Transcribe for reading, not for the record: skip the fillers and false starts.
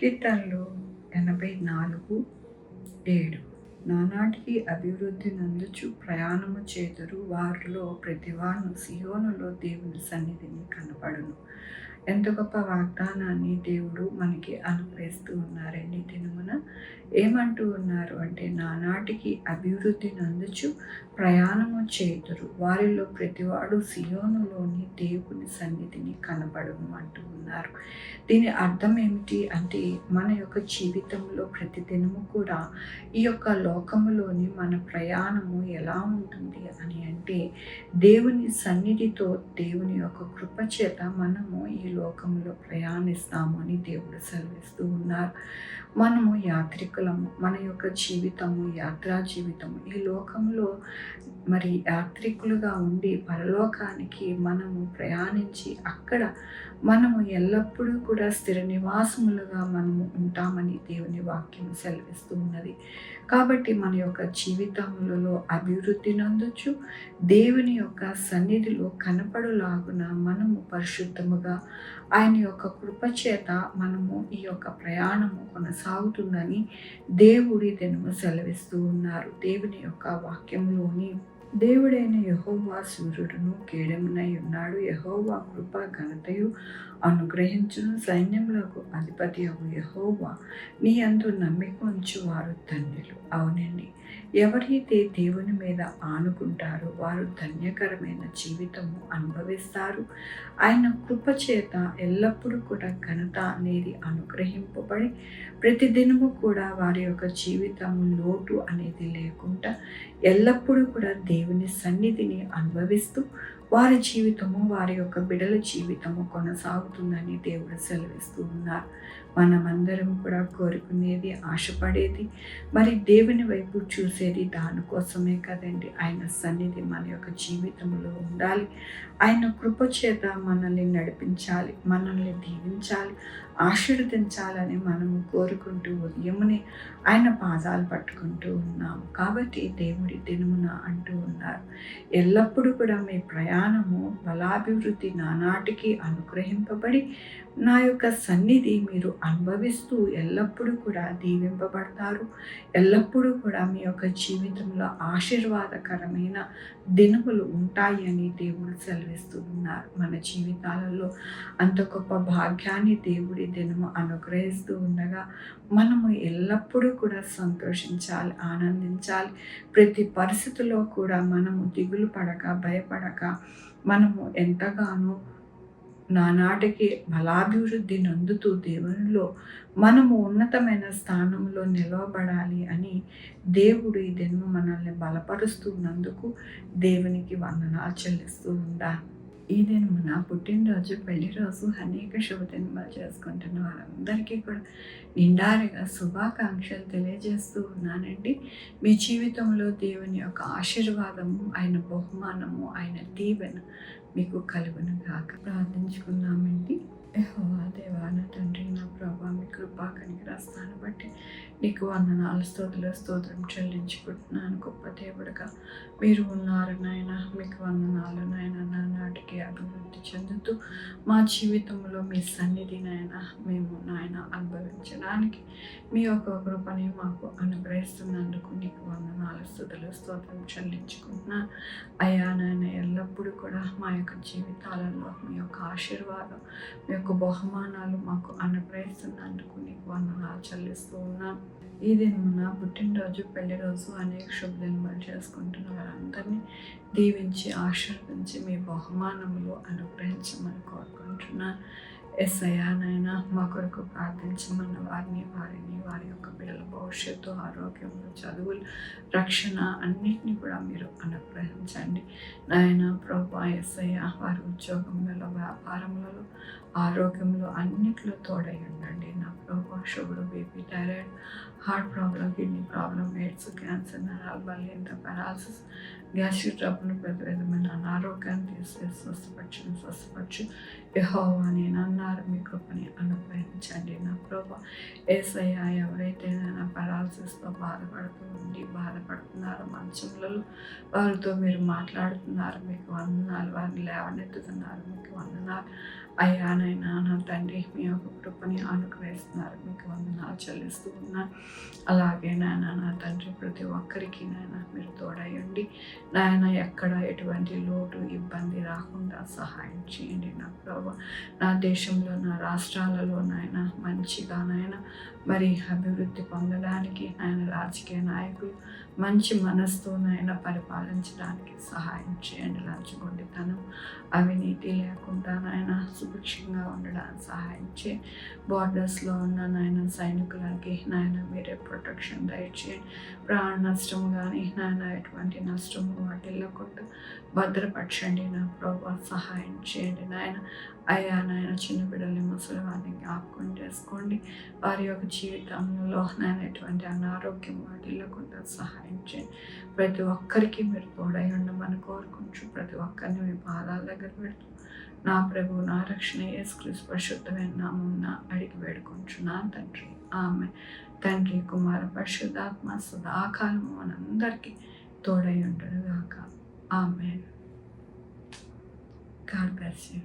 కీర్తనలు 84:7. నానాటికి అభివృద్ధి నందుచు ప్రయాణము చేతురు, వారిలో ప్రతివాను సియోనులో దేవుని సన్నిధిని కనపడును. ఎంత గొప్ప వాగ్దానాన్ని దేవుడు మనకి అనుగ్రహిస్తూ ఉన్నారండి. దినమున ఏమంటూ ఉన్నారు అంటే, నానాటికి అభివృద్ధి నందుచు ప్రయాణము చేతురు, వారిలో ప్రతివాడు సియోనులోని దేవుని సన్నిధిని కనపడును అంటూ ఉన్నారు. దీని అర్థం ఏమిటి అంటే, మన యొక్క జీవితంలో ప్రతి దినము కూడా ఈ యొక్క లోకములోని మన ప్రయాణము ఎలా ఉంటుంది అని అంటే, దేవుని సన్నిధితో దేవుని యొక్క కృప చేత మనము ఈ లోకములో ప్రయాణిస్తాము అని దేవుడు సెలవిస్తూ ఉన్నారు. మనము యాత్రికులము. మన యొక్క జీవితము యాత్రా జీవితము. ఈ లోకంలో మరి యాత్రికులుగా ఉండి పరలోకానికి మనము ప్రయాణించి అక్కడ మనము ఎల్లప్పుడూ కూడా స్థిర నివాసములుగా మనము ఉంటామని దేవుని వాక్యం సెలవిస్తూ ఉన్నది. కాబట్టి మన యొక్క జీవితములలో అభివృద్ధి నందొచ్చు, దేవుని యొక్క సన్నిధిలో కనపడులాగున మనము పరిశుద్ధముగా ఆయన యొక్క కృపచేత మనము ఈ యొక్క ప్రయాణము కొనసాగుతుందని దేవుడి దినము సెలవిస్తూ ఉన్నారు. దేవుని యొక్క వాక్యంలోని దేవుడైన యెహోవా సూర్యుడును కేడెమునై ఉన్నాడు. యెహోవా కృప ఘనతయు అనుగ్రహించును. సైన్యములకు అధిపతి అగు యెహోవా నీ యందు నమ్మిక ఉంచు వారు ధన్యులు. అవునండి, ఎవరైతే దేవుని మీద ఆనుకుంటారో వారు ధన్యకరమైన జీవితము అనుభవిస్తారు. ఆయన కృప చేత ఎల్లప్పుడూ కూడా ఘనత అనేది అనుగ్రహింపబడి ప్రతిదినము కూడా వారి యొక్క జీవితము లోటు అనేది లేకుండా ఎల్లప్పుడూ కూడా దేవుని సన్నిధిని అనుభవిస్తూ వారి జీవితము, వారి యొక్క బిడ్డల జీవితము కొనసాగుతుందని దేవుడు సెలవిస్తూ ఉన్నారు. మనమందరం కూడా కోరుకునేది, ఆశపడేది, మరి దేవుని వైపు చూసేది దానికోసమే కదండి. ఆయన సన్నిధి మన యొక్క జీవితంలో ఉండాలి. ఆయన కృప చేత మనల్ని నడిపించాలి, మనల్ని దీవించాలి, ఆశీర్వదించాలని మనము కోరుకుంటూ ఉదయమునే ఆయన పాదాలు పట్టుకుంటూ ఉన్నాము. కాబట్టి దేవుడి దినమున అంటూ ఉన్నారు, ఎల్లప్పుడూ కూడా మీ ప్రయాణము బలాభివృద్ధి నానాటికి అనుగ్రహింపబడి నా యొక్క సన్నిధి మీరు అనుభవిస్తూ ఎల్లప్పుడూ కూడా దీవింపబడతారు. ఎల్లప్పుడూ కూడా మీ యొక్క జీవితంలో ఆశీర్వాదకరమైన దినములు ఉంటాయి అని దేవుడు సెలవిస్తూ ఉన్నారు. మన జీవితాలలో అంత గొప్ప భాగ్యాన్ని దేవుడి దినము అనుగ్రహిస్తూ ఉండగా మనము ఎల్లప్పుడూ కూడా సంతోషించాలి, ఆనందించాలి. ప్రతి పరిస్థితిలో కూడా మనము దిగులు పడక, భయపడక మనము ఎంతగానో నానాటికి బలాభివృద్ధి నందుతూ దేవునిలో మనము ఉన్నతమైన స్థానంలో నిలవబడాలి అని దేవుడు ఈ దినము మనల్ని బలపరుస్తున్నందుకు దేవునికి వందనాలు చెల్లిస్తూ ఉండాలి. ఈ దినమున పుట్టినరోజు, పెళ్లి రోజు, అనేక శుభదినాలు చేసుకుంటున్న వారందరికీ కూడా నిండారుగా శుభాకాంక్షలు తెలియజేస్తూ ఉన్నానండి. మీ జీవితంలో దేవుని యొక్క ఆశీర్వాదము, ఆయన బహుమానము, ఆయన దీవెన మీకు కలుగును గాక. ప్రార్థించుకున్నామండి. యెహోవా దేవా, నా తండ్రి, నా ప్రభా, మీ కృపా కనికరాస్తాను బట్టి నీకు వందనాలు, స్తోత్రం చెల్లించుకుంటున్నాను. గొప్ప దేవుడుగా మీరు ఉన్నారు నాయన. మీకు వందనాలు నాయన. నానాటికి అభివృద్ధి చెందుతూ మా జీవితంలో మీ సన్నిధి నాయన మేము నాయన అనుభవించడానికి మీ యొక్క కృపని మాకు అనుగ్రహిస్తున్నందుకు నీకు వందనాలు, స్తోత్రం చెల్లించుకుంటున్నాను. అయ్యా నాయన, ఎల్లప్పుడూ కూడా మా యొక్క జీవితాలలో మీ యొక్క ఆశీర్వాదం, మీ యొక్క బహుమానాలు మాకు అనుగ్రహిస్తున్నందుకు నీకు వందనాలు చెల్లిస్తూ ఉన్నాను. ఈ దినమున పుట్టినరోజు, పెళ్లి రోజు, అనేక శుభదినాలు చేసుకుంటున్న వారందరినీ దీవించి ఆశీర్వదించి మీ బహుమానములు అనుగ్రహించమని కోరుకుంటున్నాను. యేసయ్యా నాయన, మా కొరకు ప్రార్థించమన్న వారిని వారి యొక్క పిల్లల భవిష్యత్తు, ఆరోగ్యము, చదువులు, రక్షణ అన్నిటినీ కూడా మీరు అనుగ్రహించండి నాయన. ప్రభువా యేసయ్యా, వారి ఉద్యోగములలో, వ్యాపారములలో, ఆరోగ్యంలో అన్నిట్లో తోడై ఉండండి నా ప్రభువా. Sugar, BP, thyroid, heart problem, kidney problem, AIDS, cancer, నరాలు బలహీనత, పారాలసిస్, గ్యాస్ట్రిక్ ట్రబుల్, ప్రతి విధమైన అనారోగ్యాన్ని తీసివేసి స్వస్థపరచు యెహోవా నేను అన్నారు. మీ కృపని అనుగ్రహించండి నా ప్రభువా. యేసయ్యా, ఎవరైతే నా పారాలసిస్తో బాధపడుతున్నారో మంచంలలో వారితో మీరు మాట్లాడుతున్నారు. మీకు వందనాలు. వారిని లేవనెత్తుతున్నారు. మీకు వందనాలు. అయ్యానైనా నా తండ్రి మీ యొక్క కృపని అనుగ్రహిస్తున్నారు, మీకు వందనాలు చెల్లిస్తూ ఉన్నాను. అలాగే నాయన నా తండ్రి ప్రతి ఒక్కరికి నాయన మీరు తోడయ్యండి. నాయన ఎక్కడ ఎటువంటి లోటు ఇబ్బంది రాకుండా సహాయం చేయండి నా ప్రభు. నా దేశంలో నా రాష్ట్రాలలో నాయన మంచిగా నాయన మరి అభివృద్ధి పొందడానికి నాయన రాజకీయ నాయకులు మంచి మనసుతో నాయన పరిపాలించడానికి సహాయం చేయండి. లంచగొండితనం అవినీతి లేకుండా నాయన సుభిక్షంగా ఉండడానికి సహాయం చేయండి. బార్డర్స్లో ఉన్న నాయన సైనికులకి నాయన మీరే ప్రొటెక్షన్ దయచేయండి. ప్రాణ నష్టం కానీ నాయన ఎటువంటి నష్టము వాటిల్లకుండా భద్రపరచండి నా ప్రభు. సహాయం చేయండి నాయన. అయ్యా నాయన చిన్న బిడ్డల్ని ముసలి వారిని జ్ఞాపకం చేసుకోండి. వారి యొక్క జీవితంలో నాయన ఎటువంటి అనారోగ్యం వాటిల్లకుండా సహాయం చేయండి. ప్రతి ఒక్కరికి మీరు తోడై ఉండమని కోరుకుంటూ ప్రతి ఒక్కరిని మీ పాదాల దగ్గర పెడుతూ నా ప్రభు నా రక్షణ యేసుక్రీస్తు పరిశుద్ధమైన నామమున అడిగి వేడుకుంటున్నాను తండ్రి. ఆమె తండ్రి కుమార పరిశుద్ధాత్మ సదాకాలము మనందరికీ తోడై ఉండడు గాక. ఆమెన్. God bless you.